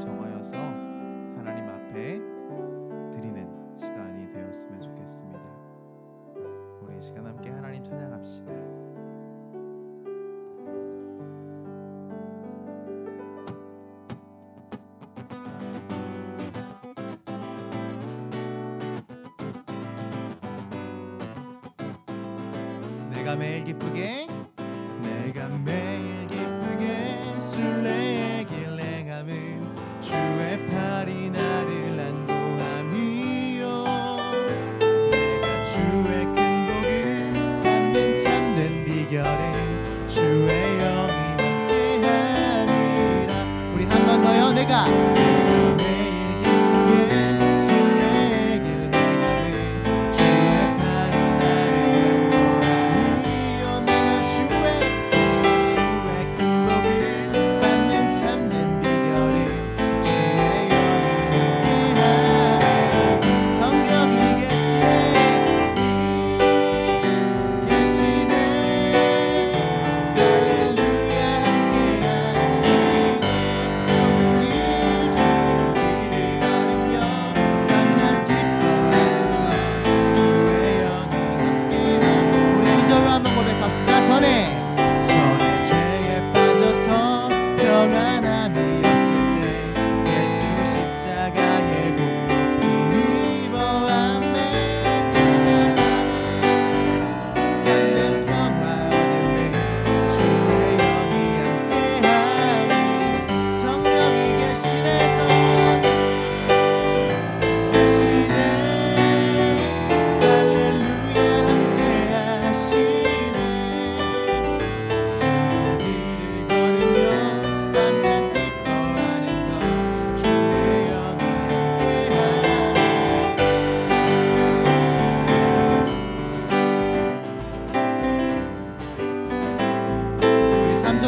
정하여서 하나님 앞에 드리는 시간이 되었으면 좋겠습니다. 우리 이 시간 함께 하나님 찬양합시다. 내가 매일 기쁘게 순례의 길 내가면 주의 팔이 나를 안보함이요 내가 주의 큰 복을 받는 참된 비결은 주의 영이 함께함이라. 우리 한 번 더요. 내가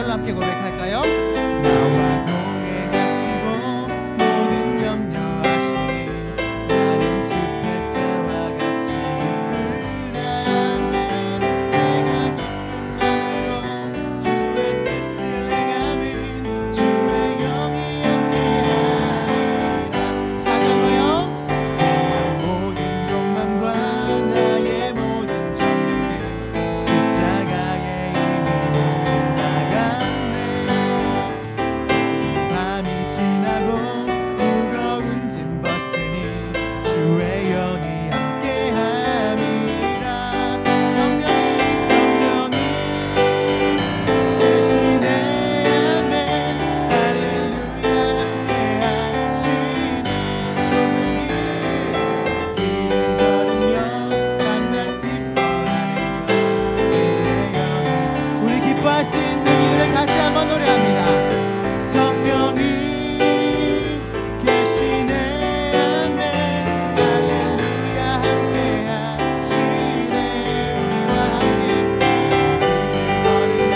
함께 고백할까요? 나와 동행하시고 모든 염려하시니 나는 숲의 새와 같이 이끌다면 내가 기쁜 마음으로 주의 뜻을 행하면 주의 영이 함께하리라. 사절로요. 세상 모든 욕망과 나의 모든 정욕들 십자가에 이미 못 나가 다시 한번 노래합니다. 성령이 계시네 아멘 할렐루야 함께하시네 우리와 함께 걸으며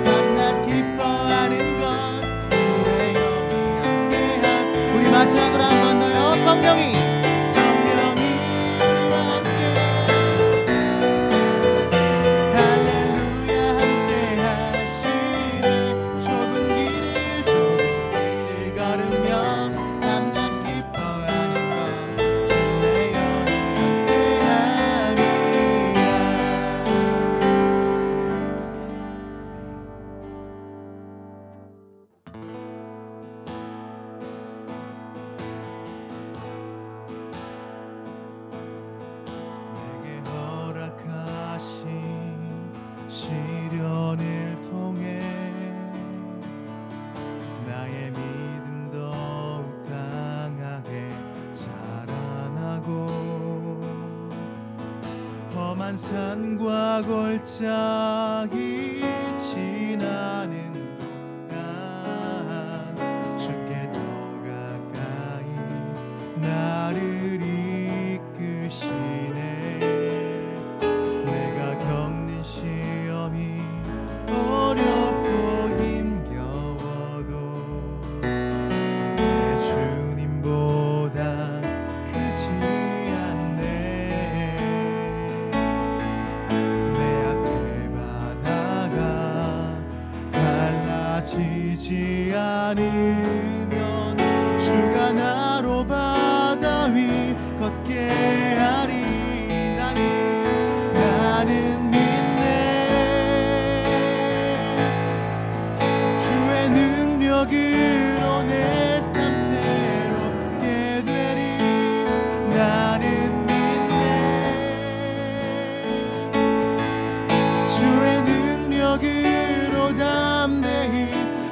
밤낮 기뻐하는 것 주의 영이 함께함. 우리 마지막으로 한 번 더요. 성령이 시련을 통해 나의 믿음 더욱 강하게 자라나고 험한 산과 골짜기 지나는 동안 주께 더 가까이 나를 이끄시네. 내가 겪는 시험이 어렵고 힘겨워도 내 주님보다 크지 않네. 내 앞에 바다가 갈라지지 않으면 주가 나로 바다 위 걷게 하리. 나는 믿네. 주의 능력으로 내 삶 새롭게 되리. 나는 믿네. 주의 능력으로 담대히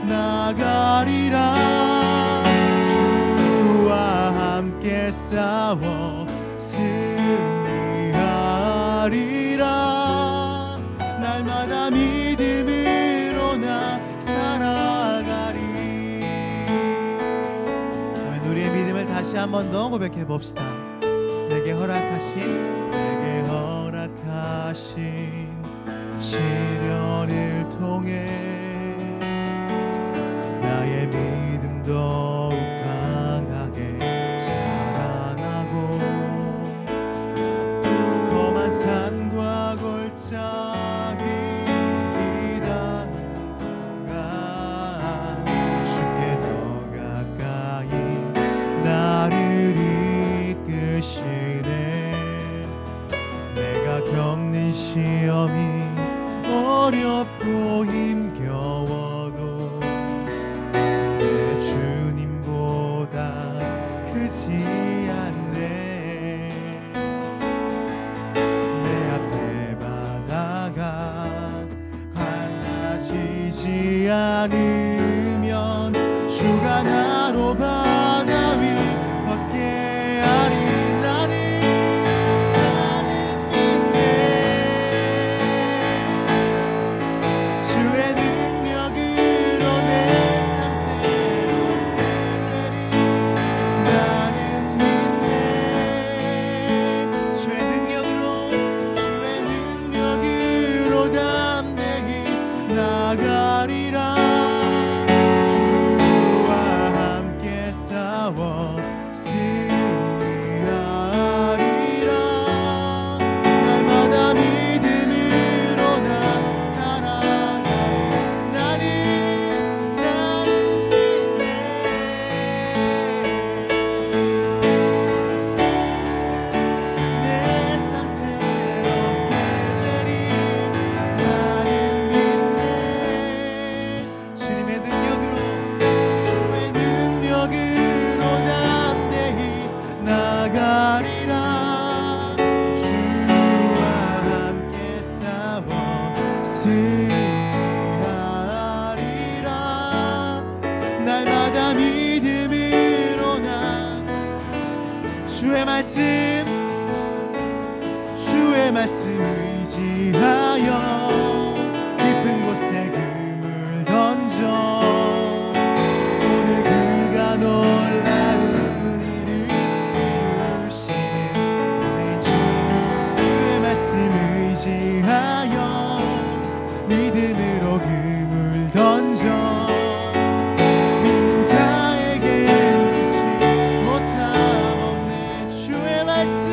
나가리라. 주와 함께 싸워 승리하리라. 날마다 믿음으로 나 살아가리. 우리의 믿음을 다시 한 번 더 고백해 봅시다. 내게 허락하신 시련을 통해 나의 믿음 더욱 강하게 자라나고 험한 산과 골짜기 기다리는 동안 주께 더 가까이 나를 이끄시네. 내가 겪는 시험이 어렵고 힘겨워도 내 주님보다 크지 않네. 내 앞에 바다가 갈라지지 않으면 주가 나로 바다 위 걷게 하리. 나가리라. 주와 함께 싸워 승리하리라. 날마다 믿음으로 나 살아가리. 나는 믿네. 내 삶 새롭게 되리. 나는 믿네. 주님의 능력으로 담대히 나가리라. 주와 함께 싸워 승리하리라. 날마다 믿음으로 나 주의 말씀 의지하여 깊은 곳에 금을 던져 오늘 그가 놀라운 일을 이루시는 주. 주의 말씀 의지하여 믿음으로 금을 던져 믿는 자에게 능치 못함 없네. 주의 말씀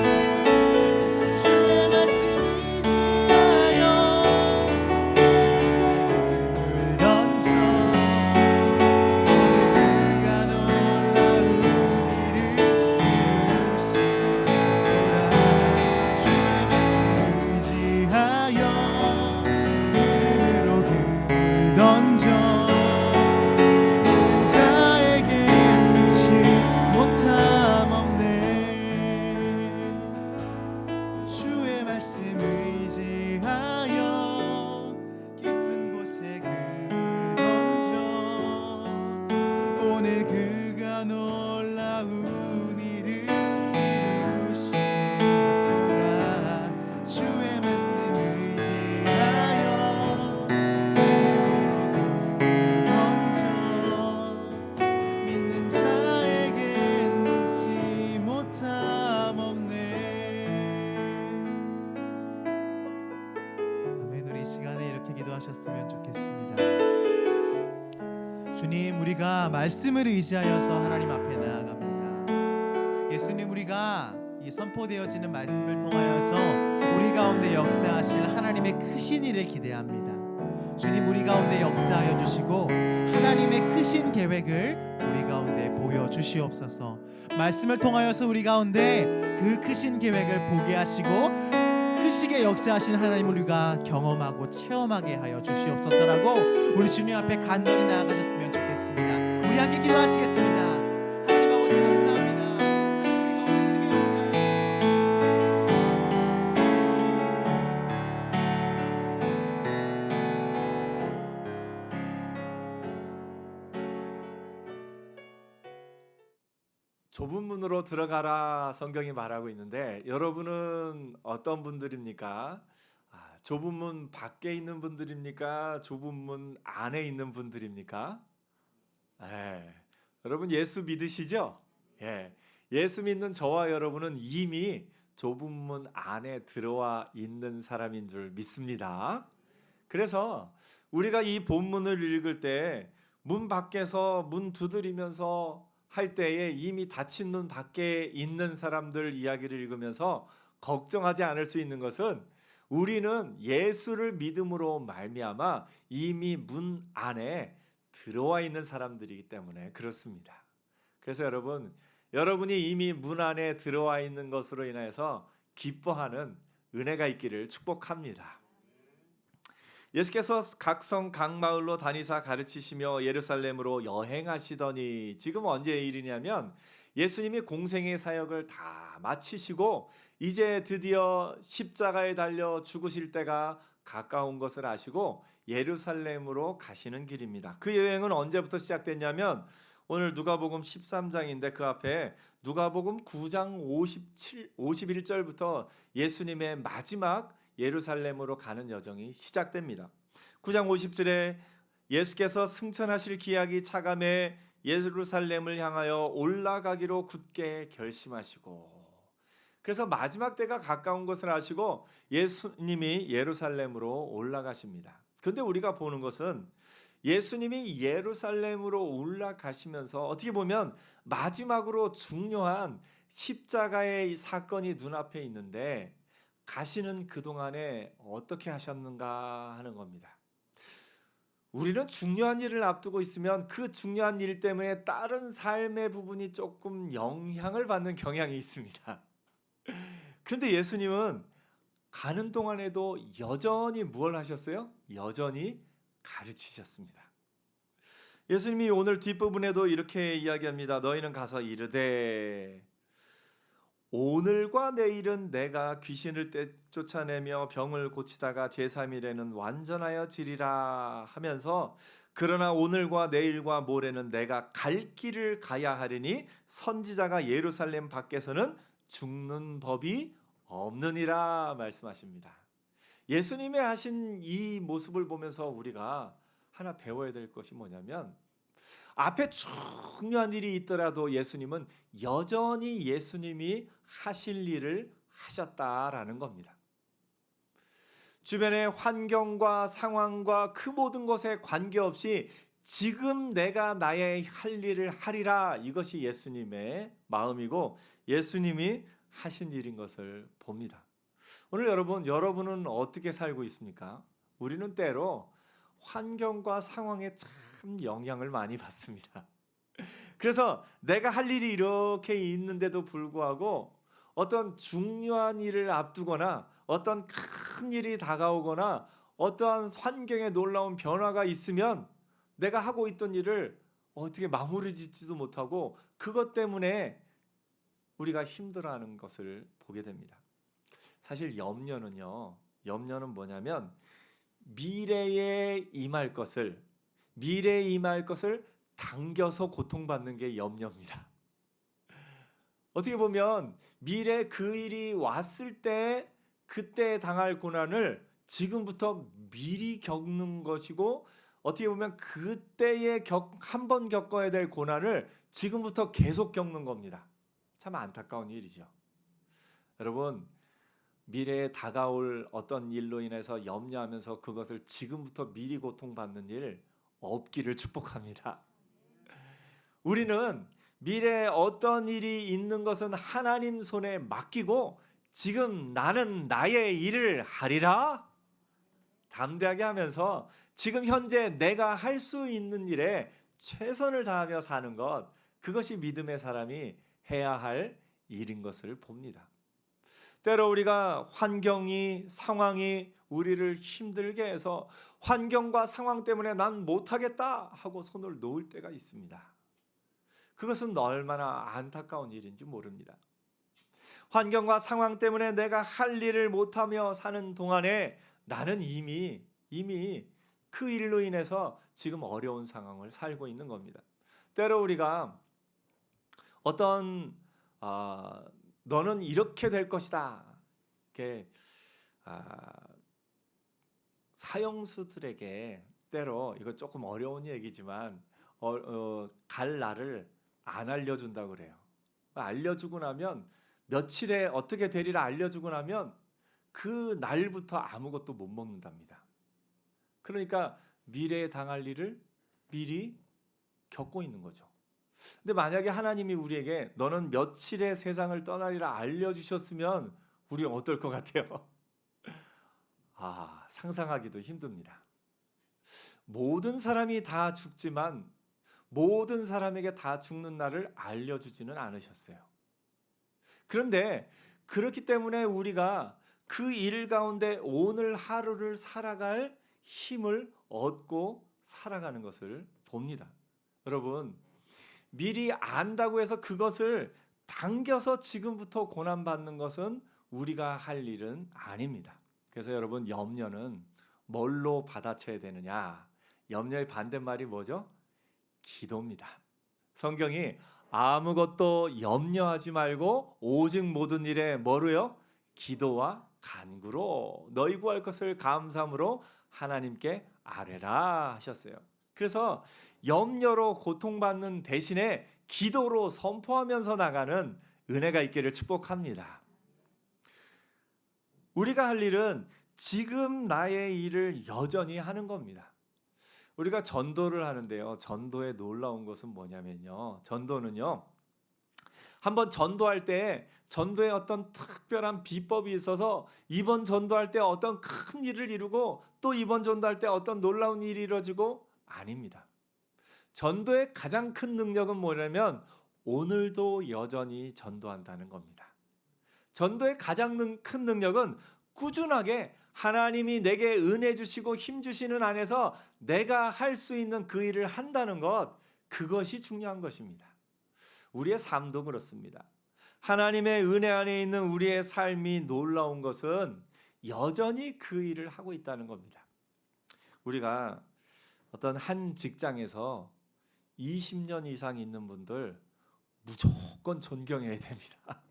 기도하셨으면 좋겠습니다. 주님, 우리가 말씀을 의지하여서 하나님 앞에 나아갑니다. 예수님, 우리가 이 선포되어지는 말씀을 통하여서 우리 가운데 역사하실 하나님의 크신 일을 기대합니다. 주님, 우리 가운데 역사하여 주시고 하나님의 크신 계획을 우리 가운데 보여주시옵소서. 말씀을 통하여서 우리 가운데 그 크신 계획을 보게 하시고 크시게 역사하신 하나님을 우리가 경험하고 체험하게 하여 주시옵소서라고 우리 주님 앞에 간절히 나아가셨으면 좋겠습니다. 우리 함께 기도하시겠습니다. 하나님 아버지 감사합니다. 하나님 우리 가운데 크게 역사하여 좁은 문으로 들어가라 성경이 말하고 있는데 여러분은 어떤 분들입니까? 좁은 문 밖에 있는 분들입니까? 좁은 문 안에 있는 분들입니까? 여러분 예수 믿으시죠? 예수 믿는 저와 여러분은 이미 좁은 문 안에 들어와 있는 사람인 줄 믿습니다. 그래서 우리가 이 본문을 읽을 때 문 밖에서 문 두드리면서 할 때에 이미 닫힌 문 밖에 있는 사람들 이야기를 읽으면서 걱정하지 않을 수 있는 것은 우리는 예수를 믿음으로 말미암아 이미 문 안에 들어와 있는 사람들이기 때문에 그렇습니다. 그래서 여러분이 이미 문 안에 들어와 있는 것으로 인해서 기뻐하는 은혜가 있기를 축복합니다. 예수께서 각 성 각 마을로 다니사 가르치시며 예루살렘으로 여행하시더니 지금 언제의 일이냐면 예수님이 공생의 사역을 다 마치시고 이제 드디어 십자가에 달려 죽으실 때가 가까운 것을 아시고 예루살렘으로 가시는 길입니다. 그 여행은 언제부터 시작됐냐면 오늘 누가복음 13장인데 그 앞에 누가복음 9장 51절부터 예수님의 마지막 예루살렘으로 가는 여정이 시작됩니다. 9장 50절에 예수께서 승천하실 기약이 차감해 예루살렘을 향하여 올라가기로 굳게 결심하시고 그래서 마지막 때가 가까운 것을 아시고 예수님이 예루살렘으로 올라가십니다. 그런데 우리가 보는 것은 예수님이 예루살렘으로 올라가시면서 어떻게 보면 마지막으로 중요한 십자가의 사건이 눈앞에 있는데 가시는 그동안에 어떻게 하셨는가 하는 겁니다. 우리는 중요한 일을 앞두고 있으면 그 중요한 일 때문에 다른 삶의 부분이 조금 영향을 받는 경향이 있습니다. 그런데 예수님은 가는 동안에도 여전히 뭘 하셨어요? 여전히 가르치셨습니다. 예수님이 오늘 뒷부분에도 이렇게 이야기합니다. 너희는 가서 이르되 오늘과 내일은 내가 귀신을 쫓아내며 병을 고치다가 제3일에는 완전하여 지리라 하면서 그러나 오늘과 내일과 모레는 내가 갈 길을 가야 하리니 선지자가 예루살렘 밖에서는 죽는 법이 없느니라 말씀하십니다. 예수님의 하신 이 모습을 보면서 우리가 하나 배워야 될 것이 뭐냐면 앞에 중요한 일이 있더라도 예수님은 여전히 예수님이 하실 일을 하셨다라는 겁니다. 주변의 환경과 상황과 그 모든 것에 관계없이 지금 내가 나의 할 일을 하리라 이것이 예수님의 마음이고 예수님이 하신 일인 것을 봅니다. 오늘 여러분은 어떻게 살고 있습니까? 우리는 때로 환경과 상황에 참 영향을 많이 받습니다. 그래서 내가 할 일이 이렇게 있는데도 불구하고 어떤 중요한 일을 앞두거나 어떤 큰 일이 다가오거나 어떠한 환경에 놀라운 변화가 있으면 내가 하고 있던 일을 어떻게 마무리 짓지도 못하고 그것 때문에 우리가 힘들어하는 것을 보게 됩니다. 사실 염려는 뭐냐면 미래에 임할 것을 당겨서 고통받는 게 염려입니다. 어떻게 보면 미래 그 일이 왔을 때 그때 당할 고난을 지금부터 미리 겪는 것이고 어떻게 보면 그때에 한 번 겪어야 될 고난을 지금부터 계속 겪는 겁니다. 참 안타까운 일이죠. 여러분 미래에 다가올 어떤 일로 인해서 염려하면서 그것을 지금부터 미리 고통받는 일 없기를 축복합니다. 우리는 미래에 어떤 일이 있는 것은 하나님 손에 맡기고 지금 나는 나의 일을 하리라 담대하게 하면서 지금 현재 내가 할 수 있는 일에 최선을 다하며 사는 것, 그것이 믿음의 사람이 해야 할 일인 것을 봅니다. 때로 우리가 환경이, 상황이 우리를 힘들게 해서 환경과 상황 때문에 난 못하겠다 하고 손을 놓을 때가 있습니다. 그것은 얼마나 안타까운 일인지 모릅니다. 환경과 상황 때문에 내가 할 일을 못하며 사는 동안에 나는 이미 그 일로 인해서 지금 어려운 상황을 살고 있는 겁니다. 때로 우리가 어떤 너는 이렇게 될 것이다, 이렇게 사형수들에게 때로, 이거 조금 어려운 얘기지만 갈 날을 안 알려준다고 그래요. 알려주고 나면 며칠에 어떻게 되리라 알려주고 나면 그 날부터 아무것도 못 먹는답니다. 그러니까 미래에 당할 일을 미리 겪고 있는 거죠. 근데 만약에 하나님이 우리에게 너는 며칠에 세상을 떠나리라 알려주셨으면 우리 어떨 것 같아요? 상상하기도 힘듭니다. 모든 사람이 다 죽지만 모든 사람에게 다 죽는 날을 알려주지는 않으셨어요. 그런데 그렇기 때문에 우리가 그 일 가운데 오늘 하루를 살아갈 힘을 얻고 살아가는 것을 봅니다. 여러분, 미리 안다고 해서 그것을 당겨서 지금부터 고난받는 것은 우리가 할 일은 아닙니다. 그래서 여러분, 염려는 뭘로 받아쳐야 되느냐? 염려의 반대말이 뭐죠? 기도입니다. 성경이 아무것도 염려하지 말고 오직 모든 일에 뭐로요? 기도와 간구로 너희 구할 것을 감사함으로 하나님께 아뢰라 하셨어요. 그래서 염려로 고통받는 대신에 기도로 선포하면서 나가는 은혜가 있기를 축복합니다. 우리가 할 일은 지금 나의 일을 여전히 하는 겁니다. 우리가 전도를 하는데요, 전도의 놀라운 것은 뭐냐면요, 전도는요, 한번 전도할 때 전도에 어떤 특별한 비법이 있어서 이번 전도할 때 어떤 큰 일을 이루고 또 이번 전도할 때 어떤 놀라운 일이 이루어지고, 아닙니다. 전도의 가장 큰 능력은 뭐냐면 오늘도 여전히 전도한다는 겁니다. 전도의 가장 큰 능력은 꾸준하게 하나님이 내게 은혜 주시고 힘 주시는 안에서 내가 할 수 있는 그 일을 한다는 것, 그것이 중요한 것입니다. 우리의 삶도 그렇습니다. 하나님의 은혜 안에 있는 우리의 삶이 놀라운 것은 여전히 그 일을 하고 있다는 겁니다. 우리가 어떤 한 직장에서 20년 이상 있는 분들 무조건 존경해야 됩니다.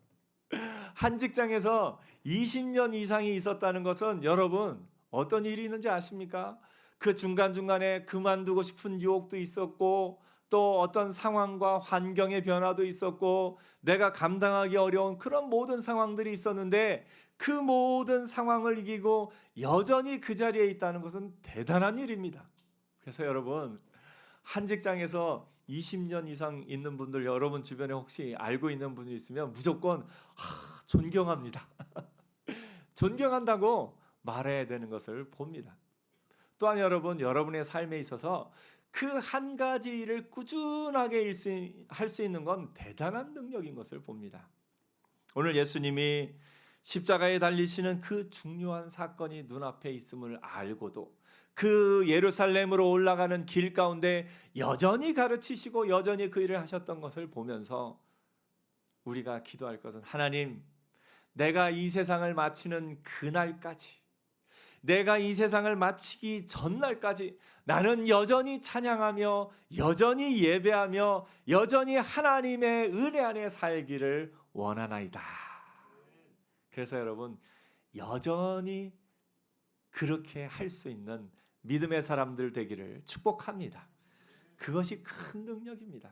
한 직장에서 20년 이상이 있었다는 것은 여러분 어떤 일이 있는지 아십니까? 그 중간중간에 그만두고 싶은 유혹도 있었고, 또 어떤 상황과 환경의 변화도 있었고, 내가 감당하기 어려운 그런 모든 상황들이 있었는데 그 모든 상황을 이기고 여전히 그 자리에 있다는 것은 대단한 일입니다. 그래서 여러분, 한 직장에서 20년 이상 있는 분들, 여러분 주변에 혹시 알고 있는 분이 있으면 무조건 존경합니다. 존경한다고 말해야 되는 것을 봅니다. 또한 여러분, 여러분의 삶에 있어서 그 한 가지 일을 꾸준하게 할 수 있는 건 대단한 능력인 것을 봅니다. 오늘 예수님이 십자가에 달리시는 그 중요한 사건이 눈앞에 있음을 알고도 그 예루살렘으로 올라가는 길 가운데 여전히 가르치시고 여전히 그 일을 하셨던 것을 보면서 우리가 기도할 것은, 하나님, 내가 이 세상을 마치는 그날까지, 내가 이 세상을 마치기 전날까지 나는 여전히 찬양하며 여전히 예배하며 여전히 하나님의 은혜 안에 살기를 원하나이다. 그래서 여러분, 여전히 그렇게 할 수 있는 믿음의 사람들 되기를 축복합니다. 그것이 큰 능력입니다.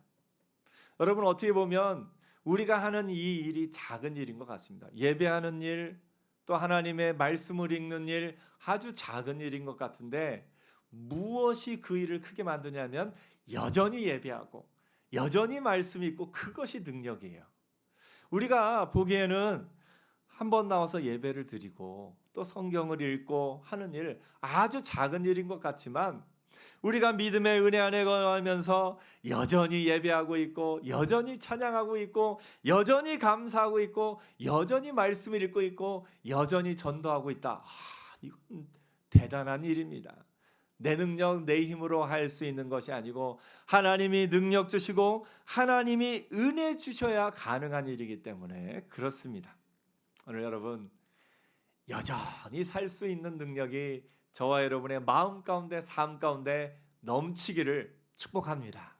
여러분, 어떻게 보면 우리가 하는 이 일이 작은 일인 것 같습니다. 예배하는 일, 또 하나님의 말씀을 읽는 일, 아주 작은 일인 것 같은데 무엇이 그 일을 크게 만드냐면 여전히 예배하고 여전히 말씀 읽고, 그것이 능력이에요. 우리가 보기에는 한번 나와서 예배를 드리고 또 성경을 읽고 하는 일, 아주 작은 일인 것 같지만 우리가 믿음의 은혜 안에 거하면서 여전히 예배하고 있고 여전히 찬양하고 있고 여전히 감사하고 있고 여전히 말씀을 읽고 있고 여전히 전도하고 있다. 이건 대단한 일입니다. 내 능력, 내 힘으로 할 수 있는 것이 아니고 하나님이 능력 주시고 하나님이 은혜 주셔야 가능한 일이기 때문에 그렇습니다. 오늘 여러분 여전히 살 수 있는 능력이 저와 여러분의 마음 가운데 삶 가운데 넘치기를 축복합니다.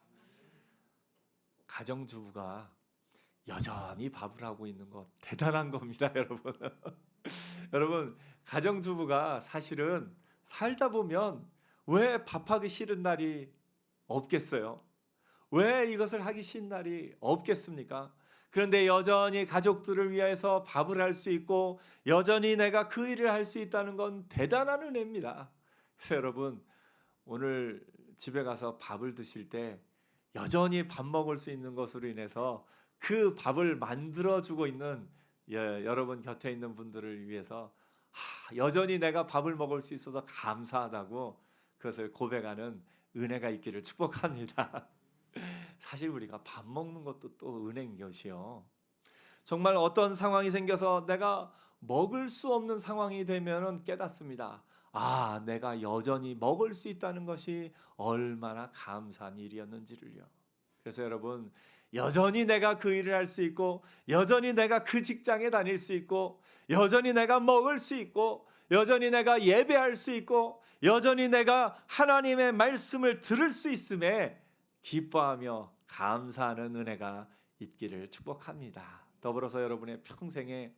가정주부가 여전히 밥을 하고 있는 것 대단한 겁니다, 여러분. 여러분, 가정주부가 사실은 살다 보면 왜 밥하기 싫은 날이 없겠어요? 왜 이것을 하기 싫은 날이 없겠습니까? 그런데 여전히 가족들을 위해서 밥을 할 수 있고 여전히 내가 그 일을 할 수 있다는 건 대단한 은혜입니다. 그래서 여러분 오늘 집에 가서 밥을 드실 때 여전히 밥 먹을 수 있는 것으로 인해서 그 밥을 만들어주고 있는 여러분 곁에 있는 분들을 위해서 여전히 내가 밥을 먹을 수 있어서 감사하다고 그것을 고백하는 은혜가 있기를 축복합니다. 사실 우리가 밥 먹는 것도 또 은혜인 것이요. 정말 어떤 상황이 생겨서 내가 먹을 수 없는 상황이 되면 깨닫습니다. 내가 여전히 먹을 수 있다는 것이 얼마나 감사한 일이었는지를요. 그래서 여러분 여전히 내가 그 일을 할 수 있고 여전히 내가 그 직장에 다닐 수 있고 여전히 내가 먹을 수 있고 여전히 내가 예배할 수 있고 여전히 내가 하나님의 말씀을 들을 수 있음에 기뻐하며 감사하는 은혜가 있기를 축복합니다. 더불어서 여러분의 평생에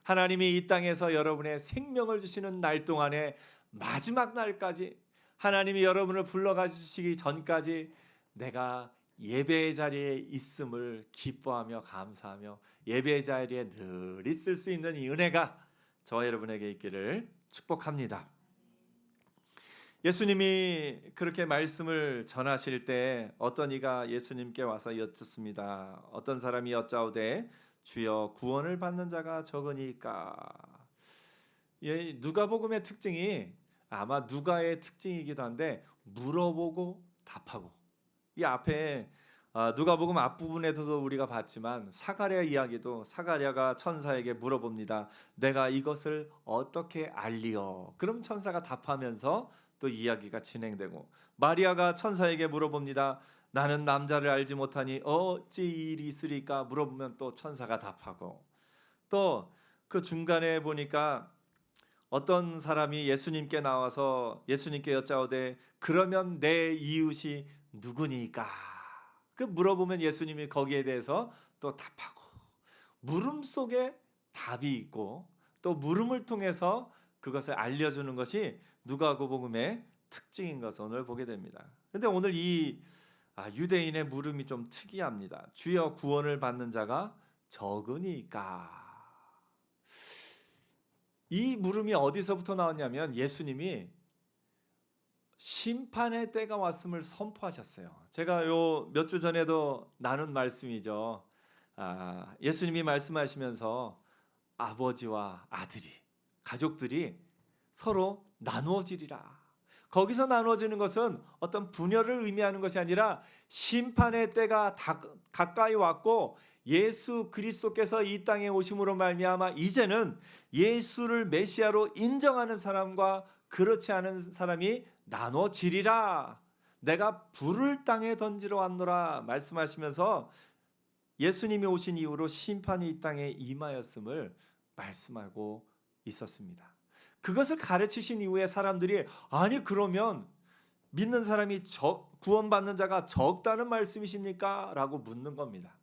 하나님이 이 땅에서 여러분의 생명을 주시는 날 동안에 마지막 날까지 하나님이 여러분을 불러가시기 전까지 내가 예배의 자리에 있음을 기뻐하며 감사하며 예배의 자리에 늘 있을 수 있는 이 은혜가 저와 여러분에게 있기를 축복합니다. 예수님이 그렇게 말씀을 전하실 때 어떤 이가 예수님께 와서 여쭙습니다. 어떤 사람이 여짜오되 주여 구원을 받는 자가 적으니까. 누가복음의 특징이 아마 누가의 특징이기도 한데 물어보고 답하고, 이 앞에 누가복음 앞부분에서도 우리가 봤지만 사가랴 이야기도 사가랴가 천사에게 물어봅니다. 내가 이것을 어떻게 알리어? 그럼 천사가 답하면서 또 이야기가 진행되고, 마리아가 천사에게 물어봅니다. 나는 남자를 알지 못하니 어찌 이 일이 있으리까? 물어보면 또 천사가 답하고, 또 그 중간에 보니까 어떤 사람이 예수님께 나와서 예수님께 여짜오되 그러면 내 이웃이 누구니까? 그 물어보면 예수님이 거기에 대해서 또 답하고, 물음 속에 답이 있고 또 물음을 통해서 그것을 알려주는 것이 누가복음의 특징인 것을 오늘 보게 됩니다. 근데 오늘 이 유대인의 물음이 좀 특이합니다. 주여 구원을 받는 자가 적으니까. 이 물음이 어디서부터 나왔냐면 예수님이 심판의 때가 왔음을 선포하셨어요. 제가 요 몇 주 전에도 나눈 말씀이죠. 예수님이 말씀하시면서 아버지와 아들이, 가족들이 서로 나누어지리라. 거기서 나누어지는 것은 어떤 분열을 의미하는 것이 아니라 심판의 때가 가까이 왔고 예수 그리스도께서 이 땅에 오심으로 말미암아 이제는 예수를 메시아로 인정하는 사람과 그렇지 않은 사람이 나눠지리라. 내가 불을 땅에 던지러 왔노라 말씀하시면서 예수님이 오신 이후로 심판이 이 땅에 임하였음을 말씀하고 있었습니다. 그것을 가르치신 이후에 사람들이 아니 그러면 믿는 사람이 구원받는 자가 적다는 말씀이십니까? 라고 묻는 겁니다.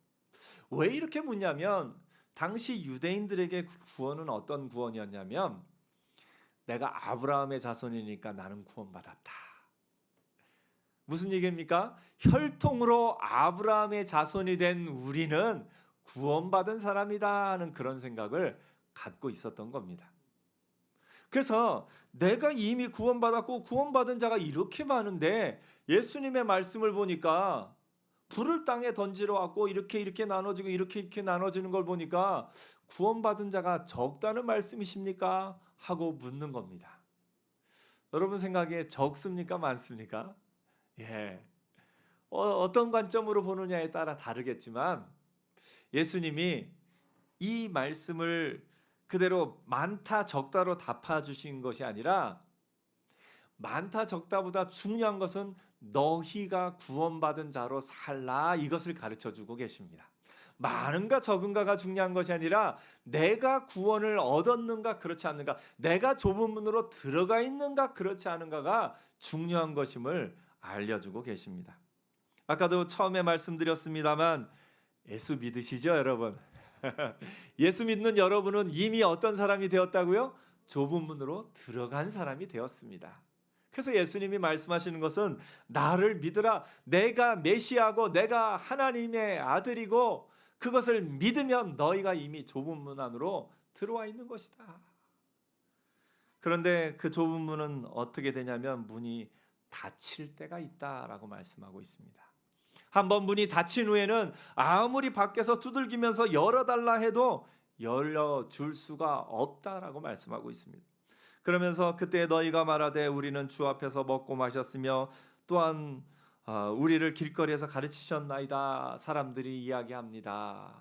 왜 이렇게 묻냐면 당시 유대인들에게 구원은 어떤 구원이었냐면 내가 아브라함의 자손이니까 나는 구원받았다. 무슨 얘기입니까? 혈통으로 아브라함의 자손이 된 우리는 구원받은 사람이다 하는 그런 생각을 갖고 있었던 겁니다. 그래서 내가 이미 구원받았고 구원받은 자가 이렇게 많은데 예수님의 말씀을 보니까 불을 땅에 던지러 왔고 이렇게 나눠지고 이렇게 나눠지는 걸 보니까 구원받은 자가 적다는 말씀이십니까? 하고 묻는 겁니다. 여러분 생각에 적습니까? 많습니까? 예. 어떤 관점으로 보느냐에 따라 다르겠지만 예수님이 이 말씀을 그대로 많다 적다로 답하 주신 것이 아니라 많다 적다보다 중요한 것은 너희가 구원받은 자로 살라, 이것을 가르쳐 주고 계십니다. 많은가 적은가가 중요한 것이 아니라 내가 구원을 얻었는가 그렇지 않는가, 내가 좁은 문으로 들어가 있는가 그렇지 않은가가 중요한 것임을 알려주고 계십니다. 아까도 처음에 말씀드렸습니다만 예수 믿으시죠, 여러분? 예수 믿는 여러분은 이미 어떤 사람이 되었다고요? 좁은 문으로 들어간 사람이 되었습니다. 그래서 예수님이 말씀하시는 것은 나를 믿으라, 내가 메시아고 내가 하나님의 아들이고 그것을 믿으면 너희가 이미 좁은 문 안으로 들어와 있는 것이다. 그런데 그 좁은 문은 어떻게 되냐면 문이 닫힐 때가 있다라고 말씀하고 있습니다. 한번 문이 닫힌 후에는 아무리 밖에서 두들기면서 열어달라 해도 열어줄 수가 없다라고 말씀하고 있습니다. 그러면서 그때 너희가 말하되 우리는 주 앞에서 먹고 마셨으며 또한 우리를 길거리에서 가르치셨나이다, 사람들이 이야기합니다.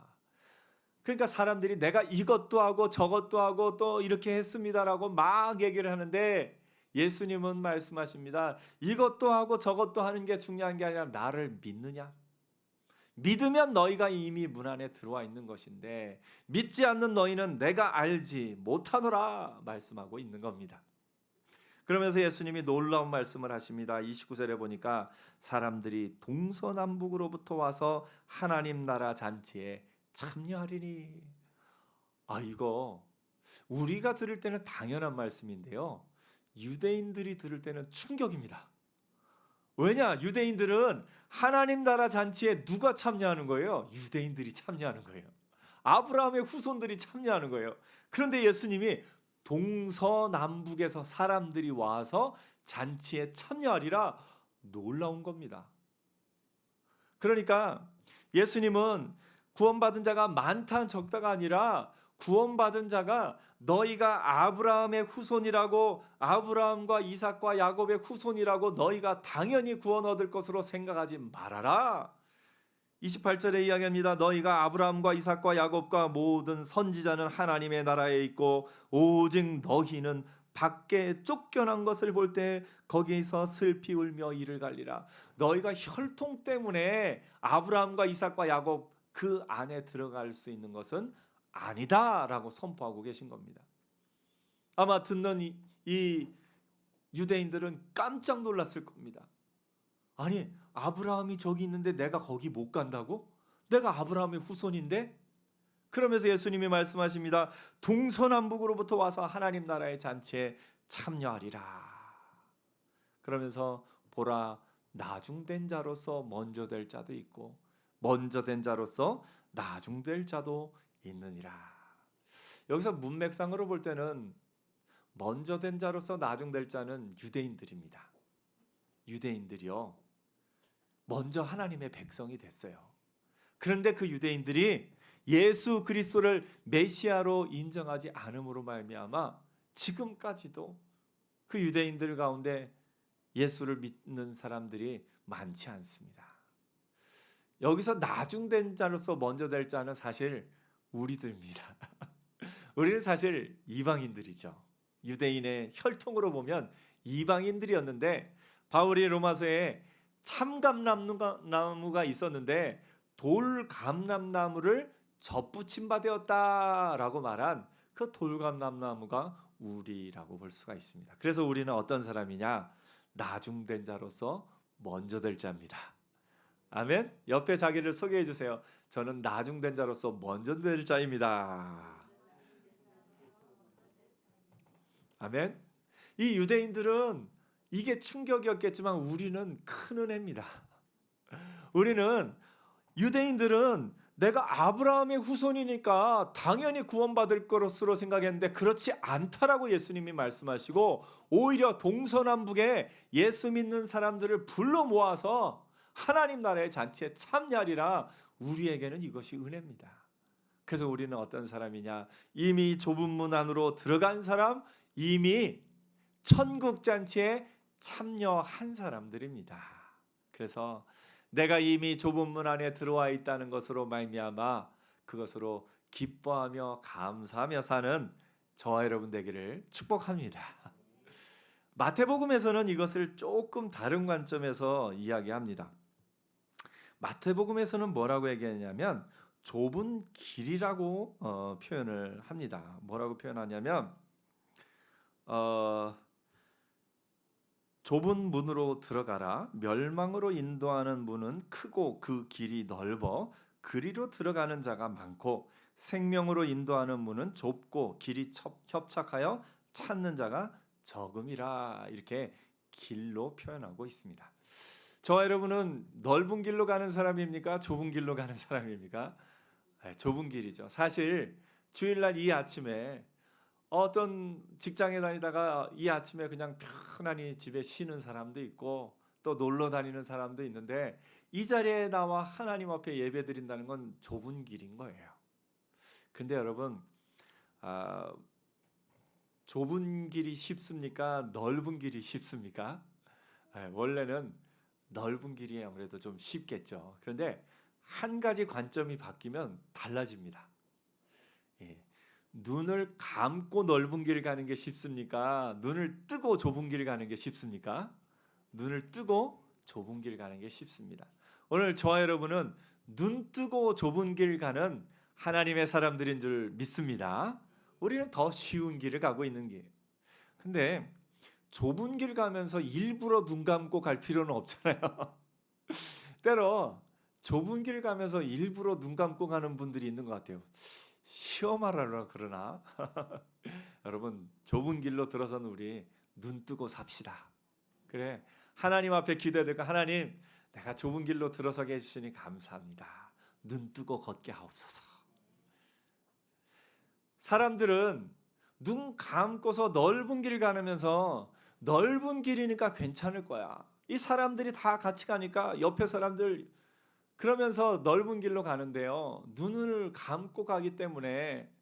그러니까 사람들이 내가 이것도 하고 저것도 하고 또 이렇게 했습니다라고 막 얘기를 하는데 예수님은 말씀하십니다. 이것도 하고 저것도 하는 게 중요한 게 아니라 나를 믿느냐? 믿으면 너희가 이미 문 안에 들어와 있는 것인데 믿지 않는 너희는 내가 알지 못하노라 말씀하고 있는 겁니다. 그러면서 예수님이 놀라운 말씀을 하십니다. 29절에 보니까 사람들이 동서남북으로부터 와서 하나님 나라 잔치에 참여하리니. 이거 우리가 들을 때는 당연한 말씀인데요, 유대인들이 들을 때는 충격입니다. 왜냐? 유대인들은 하나님 나라 잔치에 누가 참여하는 거예요? 유대인들이 참여하는 거예요. 아브라함의 후손들이 참여하는 거예요. 그런데 예수님이 동서남북에서 사람들이 와서 잔치에 참여하리라, 놀라운 겁니다. 그러니까 예수님은 구원받은 자가 많다 적다가 아니라 구원받은 자가 너희가 아브라함의 후손이라고, 아브라함과 이삭과 야곱의 후손이라고 너희가 당연히 구원 얻을 것으로 생각하지 말아라. 28절에 이야기합니다. 너희가 아브라함과 이삭과 야곱과 모든 선지자는 하나님의 나라에 있고 오직 너희는 밖에 쫓겨난 것을 볼 때 거기에서 슬피 울며 이를 갈리라. 너희가 혈통 때문에 아브라함과 이삭과 야곱 그 안에 들어갈 수 있는 것은 아니다라고 선포하고 계신 겁니다. 아마 듣는 이 유대인들은 깜짝 놀랐을 겁니다. 아니, 아브라함이 저기 있는데 내가 거기 못 간다고? 내가 아브라함의 후손인데? 그러면서 예수님이 말씀하십니다. 동서남북으로부터 와서 하나님 나라의 잔치에 참여하리라. 그러면서 보라, 나중된 자로서 먼저 될 자도 있고 먼저 된 자로서 나중될 자도 있느니라. 여기서 문맥상으로 볼 때는 먼저 된 자로서 나중될 자는 유대인들입니다. 유대인들이요, 먼저 하나님의 백성이 됐어요. 그런데 그 유대인들이 예수 그리스도를 메시아로 인정하지 않음으로 말미암아 지금까지도 그 유대인들 가운데 예수를 믿는 사람들이 많지 않습니다. 여기서 나중된 자로서 먼저 될 자는 사실 우리들입니다. 우리는 사실 이방인들이죠. 유대인의 혈통으로 보면 이방인들이었는데 바울이 로마서에 참감나무가 있었는데 돌감람나무를 접붙임 바 되었다라고 말한 그 돌감람나무가 우리라고 볼 수가 있습니다. 그래서 우리는 어떤 사람이냐? 나중된 자로서 먼저 될 자입니다. 아멘. 옆에 자기를 소개해 주세요. 저는 나중된 자로서 먼저 될 자입니다. 아멘. 이 유대인들은 이게 충격이었겠지만 우리는 큰 은혜입니다. 우리는, 유대인들은 내가 아브라함의 후손이니까 당연히 구원받을 것으로 생각했는데 그렇지 않다라고 예수님이 말씀하시고 오히려 동서남북에 예수 믿는 사람들을 불러 모아서 하나님 나라의 잔치에 참여하리라. 우리에게는 이것이 은혜입니다. 그래서 우리는 어떤 사람이냐? 이미 좁은 문 안으로 들어간 사람, 이미 천국 잔치에 참여한 사람들입니다. 그래서 내가 이미 좁은 문 안에 들어와 있다는 것으로 말미암아 그것으로 기뻐하며 감사하며 사는 저와 여러분 되기를 축복합니다. 마태복음에서는 이것을 조금 다른 관점에서 이야기합니다. 마태복음에서는 뭐라고 얘기하냐면 좁은 길이라고 표현을 합니다. 뭐라고 표현하냐면 좁은 문으로 들어가라. 멸망으로 인도하는 문은 크고 그 길이 넓어 그리로 들어가는 자가 많고 생명으로 인도하는 문은 좁고 길이 협착하여 찾는 자가 적음이라. 이렇게 길로 표현하고 있습니다. 저와 여러분은 넓은 길로 가는 사람입니까? 좁은 길로 가는 사람입니까? 네, 좁은 길이죠. 사실 주일날 이 아침에 어떤 직장에 다니다가 이 아침에 그냥 편안히 집에 쉬는 사람도 있고 또 놀러 다니는 사람도 있는데 이 자리에 나와 하나님 앞에 예배 드린다는 건 좁은 길인 거예요. 근데 여러분, 좁은 길이 쉽습니까? 넓은 길이 쉽습니까? 원래는 넓은 길이 아무래도 좀 쉽겠죠. 그런데 한 가지 관점이 바뀌면 달라집니다. 눈을 감고 넓은 길을 가는 게 쉽습니까? 눈을 뜨고 좁은 길을 가는 게 쉽습니까? 눈을 뜨고 좁은 길 가는 게 쉽습니다. 오늘 저와 여러분은 눈 뜨고 좁은 길 가는 하나님의 사람들인 줄 믿습니다. 우리는 더 쉬운 길을 가고 있는 길. 근데 좁은 길 가면서 일부러 눈 감고 갈 필요는 없잖아요. 때로 좁은 길 가면서 일부러 눈 감고 가는 분들이 있는 것 같아요. 시험하라라 그러나 여러분, 좁은 길로 들어서는 우리 눈 뜨고 삽시다. 그래, 하나님 앞에 기도해야 하나님, 내가 좁은 길로 들어서게 해주시니 감사합니다. 눈 뜨고 걷게 하옵소서. 사람들은 눈 감고서 넓은 길 가면서 넓은 길이니까 괜찮을 거야. 이 사람들이 다 같이 가니까 옆에 사람들 그러면서 넓은 길로 가는데요. 눈을 감고 가기 때문에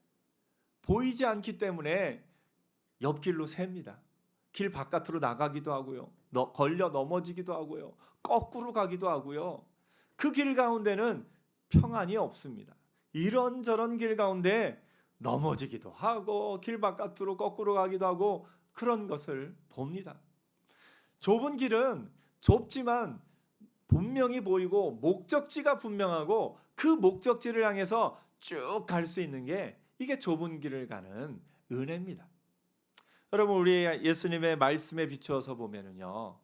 보이지 않기 때문에 옆길로 셉니다. 길 바깥으로 나가기도 하고요. 걸려 넘어지기도 하고요. 거꾸로 가기도 하고요. 그 길 가운데는 평안이 없습니다. 이런저런 길 가운데 넘어지기도 하고 길 바깥으로 거꾸로 가기도 하고 그런 것을 봅니다. 좁은 길은 좁지만 분명히 보이고 목적지가 분명하고 그 목적지를 향해서 쭉 갈 수 있는 게 이게 좁은 길을 가는 은혜입니다. 여러분, 우리 예수님의 말씀에 비추어서 보면은요,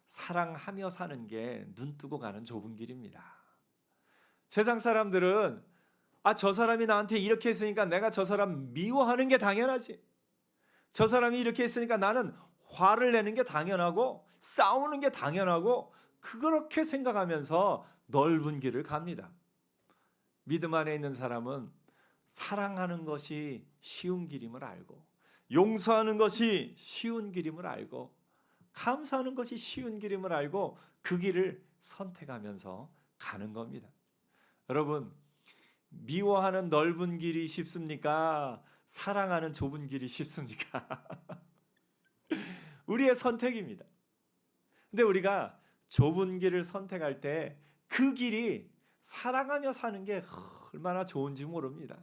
사랑하며 사는 게 눈 뜨고 가는 좁은 길입니다. 세상 사람들은 저 사람이 나한테 이렇게 했으니까 내가 저 사람 미워하는 게 당연하지. 저 사람이 이렇게 했으니까 나는 화를 내는 게 당연하고 싸우는 게 당연하고 그렇게 생각하면서 넓은 길을 갑니다. 믿음 안에 있는 사람은 사랑하는 것이 쉬운 길임을 알고 용서하는 것이 쉬운 길임을 알고 감사하는 것이 쉬운 길임을 알고 그 길을 선택하면서 가는 겁니다. 여러분, 미워하는 넓은 길이 쉽습니까? 사랑하는 좁은 길이 쉽습니까? 우리의 선택입니다. 근데 우리가 좁은 길을 선택할 때 그 길이 사랑하며 사는 게 얼마나 좋은지 모릅니다.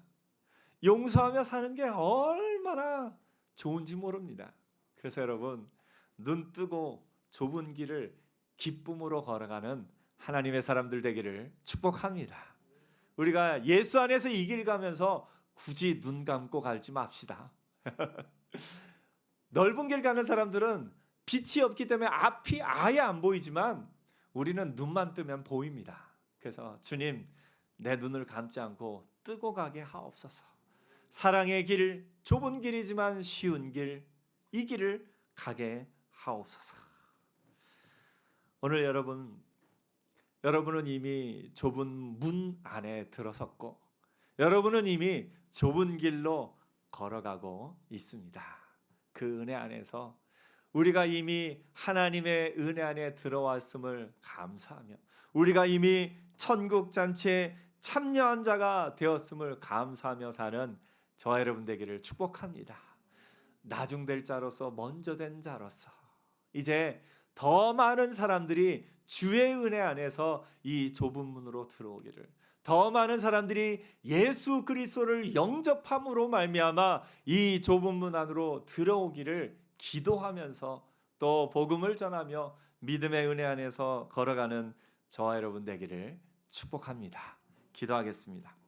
용서하며 사는 게 얼마나 좋은지 모릅니다. 그래서 여러분, 눈 뜨고 좁은 길을 기쁨으로 걸어가는 하나님의 사람들 되기를 축복합니다. 우리가 예수 안에서 이 길 가면서 굳이 눈 감고 갈지 맙시다. 넓은 길 가는 사람들은 빛이 없기 때문에 앞이 아예 안 보이지만 우리는 눈만 뜨면 보입니다. 그래서 주님, 내 눈을 감지 않고 뜨고 가게 하옵소서. 사랑의 길, 좁은 길이지만 쉬운 길, 이 길을 가게 하옵소서. 오늘 여러분은 이미 좁은 문 안에 들어섰고 여러분은 이미 좁은 길로 걸어가고 있습니다. 그 은혜 안에서 우리가 이미 하나님의 은혜 안에 들어왔음을 감사하며 우리가 이미 천국 잔치에 참여한 자가 되었음을 감사하며 사는 저와 여러분 되기를 축복합니다. 나중될 자로서 먼저 된 자로서 이제 더 많은 사람들이 주의 은혜 안에서 이 좁은 문으로 들어오기를, 더 많은 사람들이 예수 그리스도를 영접함으로 말미암아 이 좁은 문 안으로 들어오기를 기도하면서 또 복음을 전하며 믿음의 은혜 안에서 걸어가는 저와 여러분 되기를 축복합니다. 기도하겠습니다.